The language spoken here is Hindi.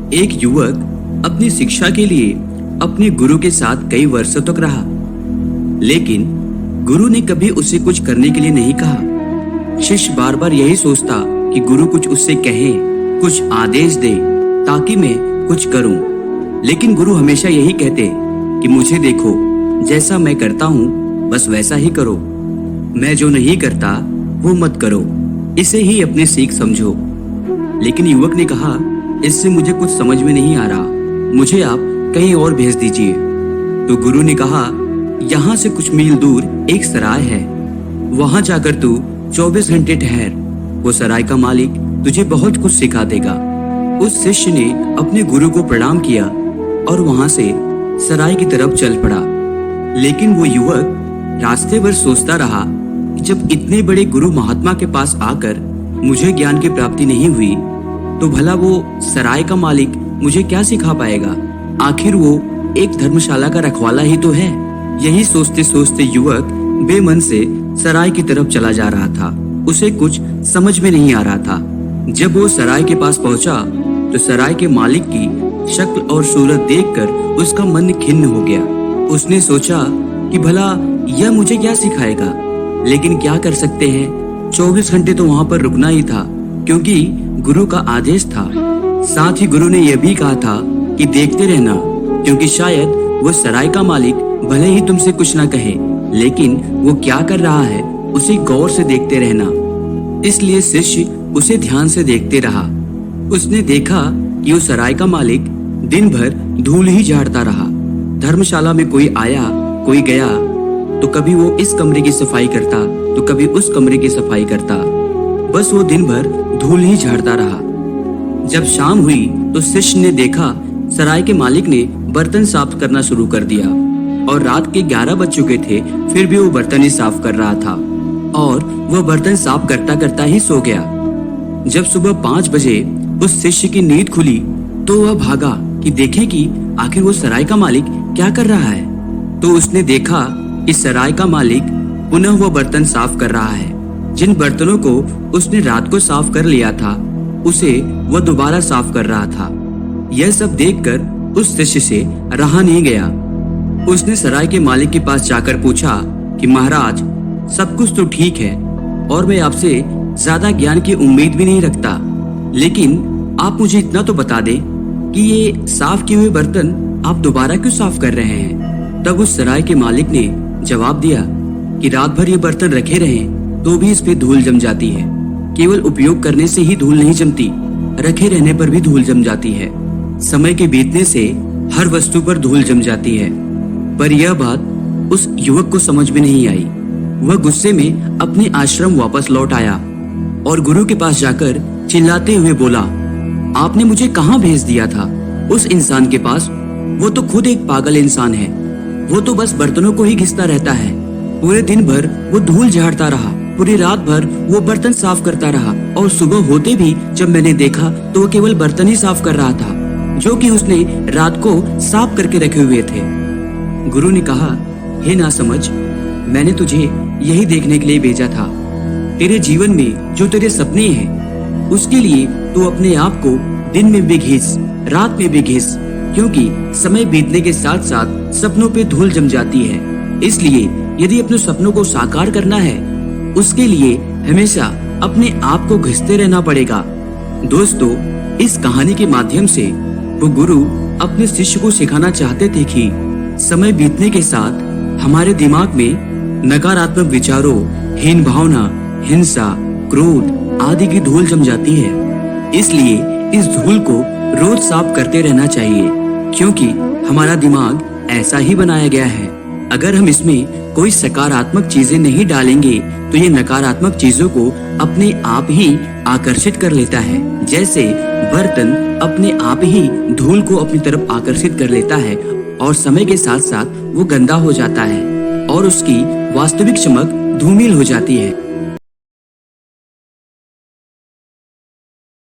एक युवक अपनी शिक्षा के लिए अपने गुरु के साथ कई वर्षों तक रहा, लेकिन गुरु ने कभी उसे कुछ करने के लिए नहीं कहा। शिष्य बार बार यही सोचता कि गुरु कुछ उससे कहे, कुछ आदेश दे ताकि मैं कुछ करूं, लेकिन गुरु हमेशा यही कहते कि मुझे देखो, जैसा मैं करता हूं बस वैसा ही करो, मैं जो नहीं करता वो मत करो, इसे ही अपनी सीख समझो। लेकिन युवक ने कहा, इससे मुझे कुछ समझ में नहीं आ रहा, मुझे आप कहीं और भेज दीजिए। तो गुरु ने कहा, यहाँ से कुछ मील दूर एक सराय है, वहां जाकर तू 24 घंटे ठहर, वो सराय का मालिक तुझे बहुत कुछ सिखा देगा। उस शिष्य ने अपने गुरु को प्रणाम किया और वहां से सराय की तरफ चल पड़ा। लेकिन वो युवक रास्ते भर सोचता रहा कि जब इतने बड़े गुरु महात्मा के पास आकर मुझे ज्ञान की प्राप्ति नहीं हुई, तो भला वो सराय का मालिक मुझे क्या सिखा पाएगा? आखिर वो एक धर्मशाला का रखवाला ही तो है। यही सोचते सोचते युवक बेमन से सराय की तरफ चला जा रहा था। उसे कुछ समझ में नहीं आ रहा था। जब वो सराय के पास पहुंचा तो सराय के मालिक की शक्ल और सूरत देखकर उसका मन खिन्न हो गया। उसने सोचा कि भला यह मुझे क्या सिखाएगा, लेकिन क्या कर सकते हैं, 24 घंटे तो वहां पर रुकना ही था, क्योंकि गुरु का आदेश था। साथ ही गुरु ने यह भी कहा था कि देखते रहना, क्योंकि शायद वो सराय का मालिक भले ही तुमसे कुछ ना कहे, लेकिन वो क्या कर रहा है उसे गौर से देखते रहना। इसलिए शिष्य उसे ध्यान से देखते रहा। उसने देखा कि वो सराय का मालिक दिन भर धूल ही झाड़ता रहा। धर्मशाला में कोई आया कोई गया, तो कभी वो इस कमरे की सफाई करता तो कभी उस कमरे की सफाई करता। बस वो दिन भर धूल ही झाड़ता रहा। जब शाम हुई तो शिष्य ने देखा सराय के मालिक ने बर्तन साफ करना शुरू कर दिया, और रात के 11 बज चुके थे, फिर भी वो बर्तन ही साफ कर रहा था, और वह बर्तन साफ करता करता ही सो गया। जब सुबह 5 बजे उस शिष्य की नींद खुली तो वह भागा कि देखे कि आखिर वो सराय का मालिक क्या कर रहा है। तो उसने देखा कि सराय का मालिक पुनः वह बर्तन साफ कर रहा है। जिन बर्तनों को उसने रात को साफ कर लिया था, उसे वह दोबारा साफ कर रहा था। यह सब देखकर उस शिष्य से रहा नहीं गया। उसने सराय के मालिक के पास जाकर पूछा कि महाराज, सब कुछ तो ठीक है और मैं आपसे ज्यादा ज्ञान की उम्मीद भी नहीं रखता, लेकिन आप मुझे इतना तो बता दे कि ये साफ किए हुए बर्तन आप दोबारा क्यों साफ कर रहे हैं? तब उस सराय के मालिक ने जवाब दिया कि रात भर ये बर्तन रखे रहें तो भी इस पे धूल जम जाती है। केवल उपयोग करने से ही धूल नहीं जमती, रखे रहने पर भी धूल जम जाती है। समय के बीतने से हर वस्तु पर धूल जम जाती है। पर यह बात उस युवक को समझ में नहीं आई। वह गुस्से में अपने आश्रम वापस लौट आया और गुरु के पास जाकर चिल्लाते हुए बोला, आपने मुझे कहाँ भेज दिया था? उस इंसान के पास? वो तो खुद एक पागल इंसान है। वो तो बस बर्तनों को ही घिसता रहता है। पूरे दिन भर वो धूल झाड़ता रहा, पूरी रात भर वो बर्तन साफ करता रहा, और सुबह होते भी जब मैंने देखा तो वो केवल बर्तन ही साफ कर रहा था, जो कि उसने रात को साफ करके रखे हुए थे। गुरु ने कहा, हे नासमझ, मैंने तुझे यही देखने के लिए भेजा था। तेरे जीवन में जो तेरे सपने हैं, उसके लिए तू अपने आप को दिन में भी घिस, रात में भी घिस, क्योंकि समय बीतने के साथ साथ सपनों पे धूल जम जाती है। इसलिए यदि अपने सपनों को साकार करना है, उसके लिए हमेशा अपने आप को घिसते रहना पड़ेगा। दोस्तों, इस कहानी के माध्यम से वो गुरु अपने शिष्य को सिखाना चाहते थे कि समय बीतने के साथ हमारे दिमाग में नकारात्मक विचारों, हीन भावना, हिंसा, क्रोध आदि की धूल जम जाती है। इसलिए इस धूल को रोज साफ करते रहना चाहिए, क्योंकि हमारा दिमाग ऐसा ही बनाया गया है। अगर हम इसमें कोई सकारात्मक चीजें नहीं डालेंगे तो ये नकारात्मक चीजों को अपने आप ही आकर्षित कर लेता है। जैसे बर्तन अपने आप ही धूल को अपनी तरफ आकर्षित कर लेता है, और समय के साथ साथ वो गंदा हो जाता है और उसकी वास्तविक चमक धूमिल हो जाती है।